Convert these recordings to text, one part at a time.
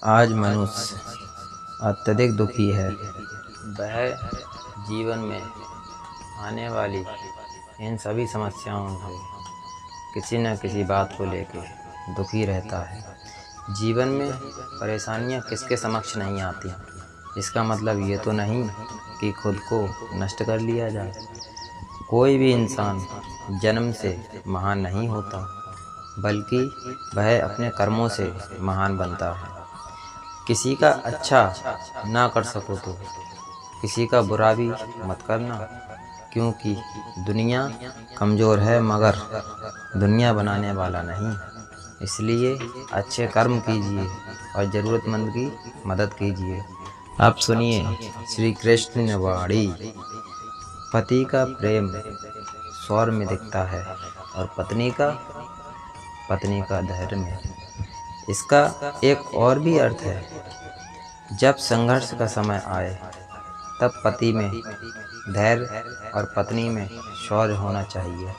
आज मनुष्य अत्यधिक दुखी है। वह जीवन में आने वाली इन सभी समस्याओं से किसी न किसी बात को लेकर दुखी रहता है। जीवन में परेशानियां किसके समक्ष नहीं आती। इसका मतलब ये तो नहीं कि खुद को नष्ट कर लिया जाए। कोई भी इंसान जन्म से महान नहीं होता, बल्कि वह अपने कर्मों से महान बनता है। किसी का अच्छा ना कर सको तो किसी का बुरा भी मत करना, क्योंकि दुनिया कमज़ोर है मगर दुनिया बनाने वाला नहीं। इसलिए अच्छे कर्म कीजिए और ज़रूरतमंद की मदद कीजिए। आप सुनिए श्री कृष्ण वाणी। पति का प्रेम स्वर में दिखता है और पत्नी का धैर्य में। इसका एक और भी अर्थ है, जब संघर्ष का समय आए तब पति में धैर्य और पत्नी में शौर्य होना चाहिए।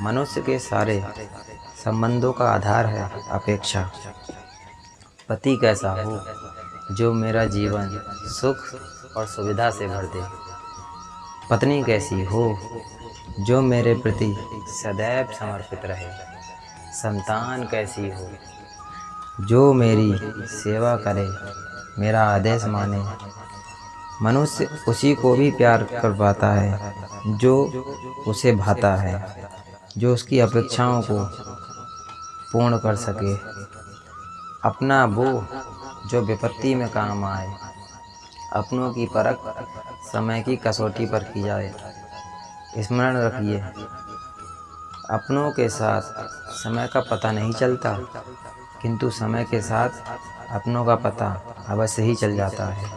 मनुष्य के सारे संबंधों का आधार है अपेक्षा। पति कैसा हो जो मेरा जीवन सुख और सुविधा से भर दे। पत्नी कैसी हो जो मेरे प्रति सदैव समर्पित रहे। संतान कैसी हो जो मेरी सेवा करे, मेरा आदेश माने। मनुष्य उसी को भी प्यार कर पाता है जो उसे भाता है, जो उसकी अपेक्षाओं को पूर्ण कर सके। अपना वो जो विपत्ति में काम आए। अपनों की परख समय की कसौटी पर की जाए। स्मरण रखिए, अपनों के साथ समय का पता नहीं चलता, किंतु समय के साथ अपनों का पता अवश्य ही चल जाता है।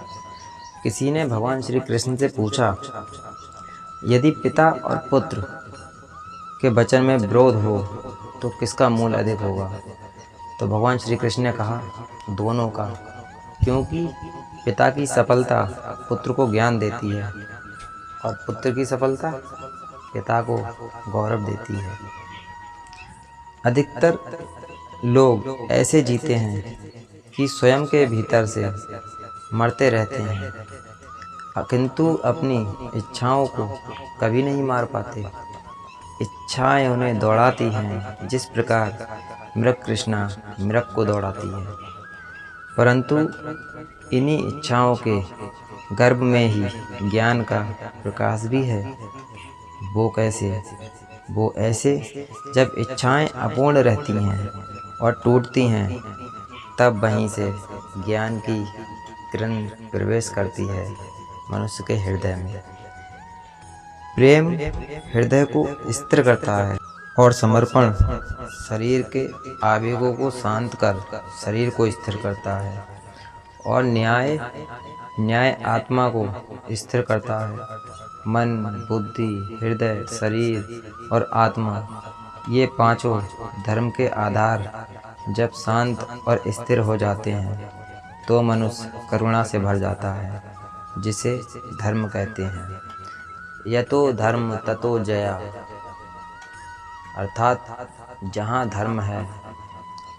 किसी ने भगवान श्री कृष्ण से पूछा, यदि पिता और पुत्र के वचन में विरोध हो तो किसका मूल अधिक होगा? तो भगवान श्री कृष्ण ने कहा, दोनों का, क्योंकि पिता की सफलता पुत्र को ज्ञान देती है और पुत्र की सफलता पिता को गौरव देती है। अधिकतर लोग ऐसे जीते हैं कि स्वयं के भीतर से मरते रहते हैं, किंतु अपनी इच्छाओं को कभी नहीं मार पाते। इच्छाएं उन्हें दौड़ाती हैं, जिस प्रकार मृग कृष्णा मृग को दौड़ाती है। परंतु इन्हीं इच्छाओं के गर्भ में ही ज्ञान का प्रकाश भी है। वो कैसे? वो ऐसे, जब इच्छाएं अपूर्ण रहती हैं और टूटती हैं, तब वहीं से ज्ञान की किरण प्रवेश करती है मनुष्य के हृदय में। प्रेम हृदय को स्थिर करता है और समर्पण शरीर के आवेगों को शांत कर शरीर को स्थिर करता है। और न्याय आत्मा को स्थिर करता है। मन, बुद्धि, हृदय, शरीर और आत्मा, ये पांचों धर्म के आधार जब शांत और स्थिर हो जाते हैं तो मनुष्य करुणा से भर जाता है, जिसे धर्म कहते हैं। यतो धर्म ततो जया, अर्थात जहाँ धर्म है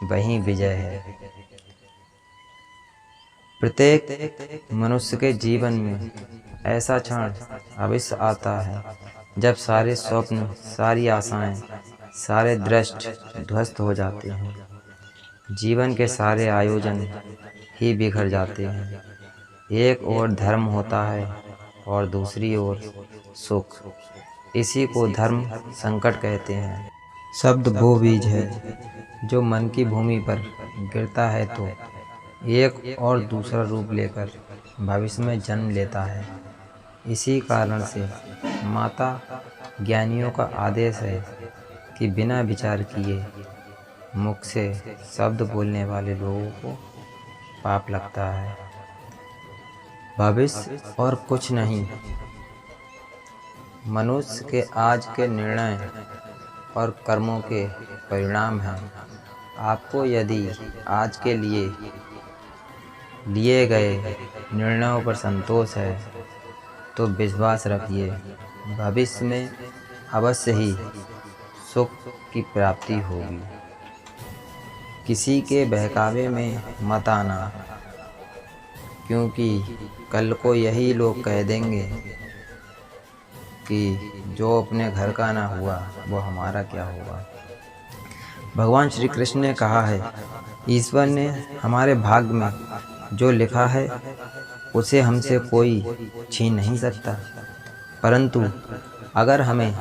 वहीं विजय है। प्रत्येक मनुष्य के जीवन में ऐसा क्षण अवश्य आता है जब सारे स्वप्न, सारी आशाएं, सारे दृष्ट ध्वस्त हो जाते हैं। जीवन के सारे आयोजन ही बिखर जाते हैं। एक ओर धर्म होता है और दूसरी ओर सुख। इसी को धर्म संकट कहते हैं। शब्द वो बीज है जो मन की भूमि पर गिरता है तो एक और दूसरा रूप लेकर भविष्य में जन्म लेता है। इसी कारण से माता ज्ञानियों का आदेश है कि बिना विचार किए मुख से शब्द बोलने वाले लोगों को पाप लगता है। भविष्य और कुछ नहीं, मनुष्य के आज के निर्णय और कर्मों के परिणाम हैं। आपको यदि आज के लिए गए निर्णयों पर संतोष है तो विश्वास रखिए, भविष्य में अवश्य ही सुख की प्राप्ति होगी। किसी के बहकावे में मत आना, क्योंकि कल को यही लोग कह देंगे कि जो अपने घर का ना हुआ वो हमारा क्या हुआ। भगवान श्री कृष्ण ने कहा है, ईश्वर ने हमारे भाग्य में जो लिखा है उसे हमसे कोई छीन नहीं सकता, परंतु अगर हमें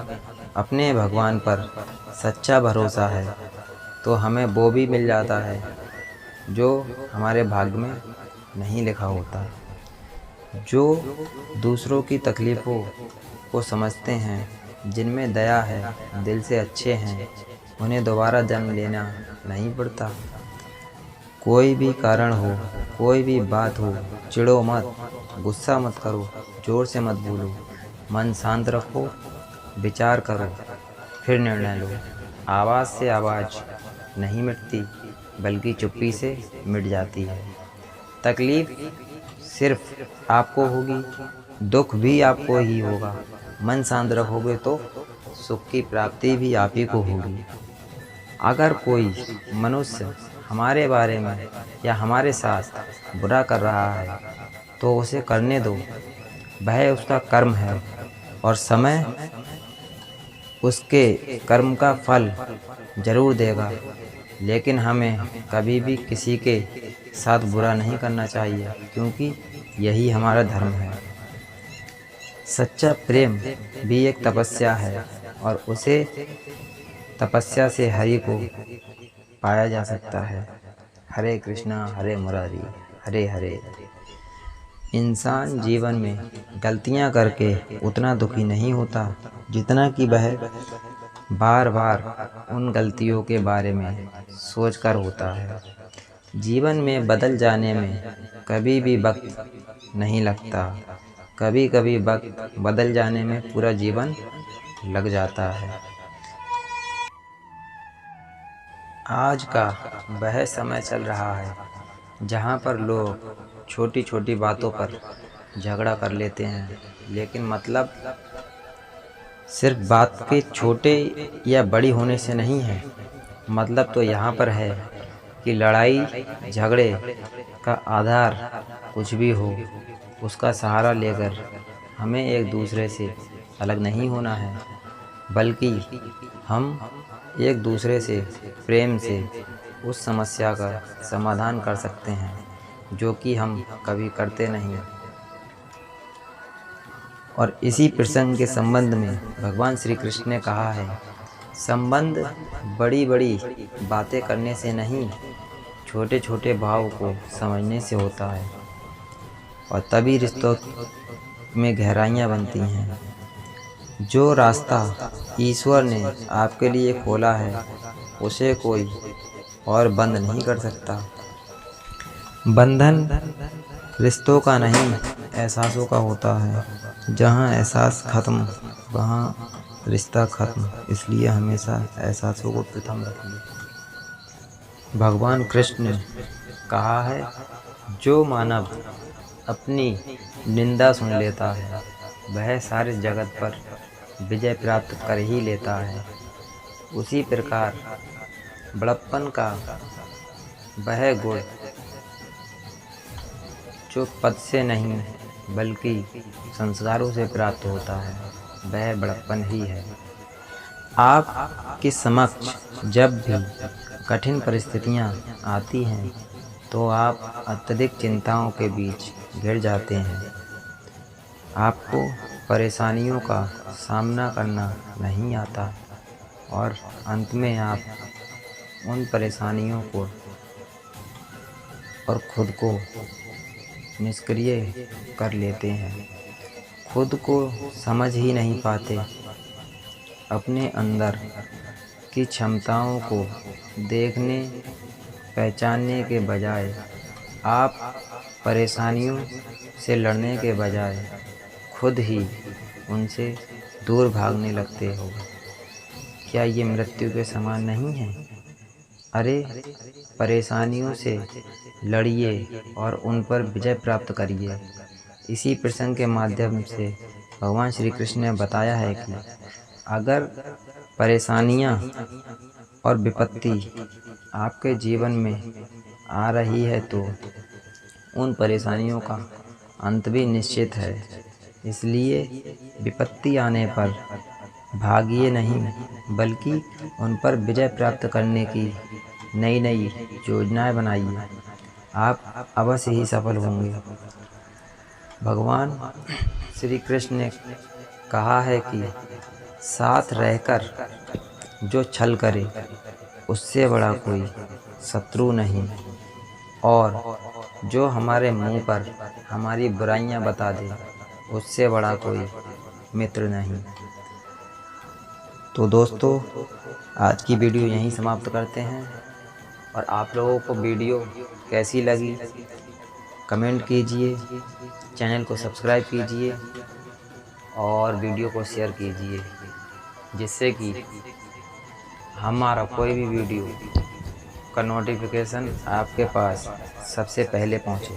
अपने भगवान पर सच्चा भरोसा है तो हमें वो भी मिल जाता है जो हमारे भाग्य में नहीं लिखा होता। जो दूसरों की तकलीफ़ों को समझते हैं, जिनमें दया है, दिल से अच्छे हैं, उन्हें दोबारा जन्म लेना नहीं पड़ता। कोई भी कारण हो, कोई भी बात हो, चिढ़ो मत, गुस्सा मत करो, ज़ोर से मत बोलो, मन शांत रखो, विचार करो, फिर निर्णय लो। आवाज़ से आवाज़ नहीं मिटती, बल्कि चुप्पी से मिट जाती है। तकलीफ़ सिर्फ आपको होगी, दुख भी आपको ही होगा। मन शांत रखोगे तो सुख की प्राप्ति भी आप ही को होगी। अगर कोई मनुष्य हमारे बारे में या हमारे साथ बुरा कर रहा है तो उसे करने दो, वह उसका कर्म है और समय उसके कर्म का फल जरूर देगा। लेकिन हमें कभी भी किसी के साथ बुरा नहीं करना चाहिए, क्योंकि यही हमारा धर्म है। सच्चा प्रेम भी एक तपस्या है और उसे तपस्या से हरि को पाया जा सकता है। हरे कृष्णा हरे मुरारी हरे हरे। इंसान जीवन में गलतियां करके उतना दुखी नहीं होता जितना कि वह बार बार उन गलतियों के बारे में सोचकर होता है। जीवन में बदल जाने में कभी भी वक्त नहीं लगता, कभी कभी वक्त बदल जाने में पूरा जीवन लग जाता है। आज का वह समय चल रहा है जहाँ पर लोग छोटी छोटी बातों पर झगड़ा कर लेते हैं, लेकिन मतलब सिर्फ बात के छोटे या बड़ी होने से नहीं है। मतलब तो यहाँ पर है कि लड़ाई झगड़े का आधार कुछ भी हो, उसका सहारा लेकर हमें एक दूसरे से अलग नहीं होना है, बल्कि हम एक दूसरे से प्रेम से उस समस्या का समाधान कर सकते हैं, जो कि हम कभी करते नहीं। और इसी प्रसंग के संबंध में भगवान श्री कृष्ण ने कहा है, संबंध बड़ी बड़ी बातें करने से नहीं, छोटे छोटे भाव को समझने से होता है, और तभी रिश्तों में गहराइयाँ बनती हैं। जो रास्ता ईश्वर ने आपके लिए खोला है उसे कोई और बंद नहीं कर सकता। बंधन रिश्तों का नहीं, एहसासों का होता है। जहाँ एहसास खत्म वहाँ रिश्ता खत्म, इसलिए हमेशा एहसासों को प्रथम रखिए। भगवान कृष्ण ने कहा है, जो मानव अपनी निंदा सुन लेता है वह सारे जगत पर विजय प्राप्त कर ही लेता है। उसी प्रकार बड़प्पन का वह गुण जो पद से नहीं बल्कि संस्कारों से प्राप्त होता है, वह बड़प्पन ही है। आपके समक्ष जब भी कठिन परिस्थितियां आती हैं तो आप अत्यधिक चिंताओं के बीच घिर जाते हैं। आपको परेशानियों का सामना करना नहीं आता और अंत में आप उन परेशानियों को और खुद को निष्क्रिय कर लेते हैं। खुद को समझ ही नहीं पाते। अपने अंदर की क्षमताओं को देखने पहचानने के बजाय आप परेशानियों से लड़ने के बजाय खुद ही उनसे दूर भागने लगते हो। क्या ये मृत्यु के समान नहीं है? अरे परेशानियों से लड़िए और उन पर विजय प्राप्त करिए। इसी प्रसंग के माध्यम से भगवान श्री कृष्ण ने बताया है कि अगर परेशानियां और विपत्ति आपके जीवन में आ रही है तो उन परेशानियों का अंत भी निश्चित है। इसलिए विपत्ति आने पर भागिए नहीं, बल्कि उन पर विजय प्राप्त करने की नई नई योजनाएं बनाइए। आप अवश्य ही सफल होंगे। भगवान श्री कृष्ण ने कहा है कि साथ रहकर जो छल करे उससे बड़ा कोई शत्रु नहीं, और जो हमारे मुंह पर हमारी बुराइयां बता दे उससे बड़ा कोई मित्र नहीं। तो दोस्तों, आज की वीडियो यहीं समाप्त करते हैं। और आप लोगों को वीडियो कैसी लगी कमेंट कीजिए, चैनल को सब्सक्राइब कीजिए और वीडियो को शेयर कीजिए, जिससे कि हमारा कोई भी वीडियो का नोटिफिकेशन आपके पास सबसे पहले पहुंचे।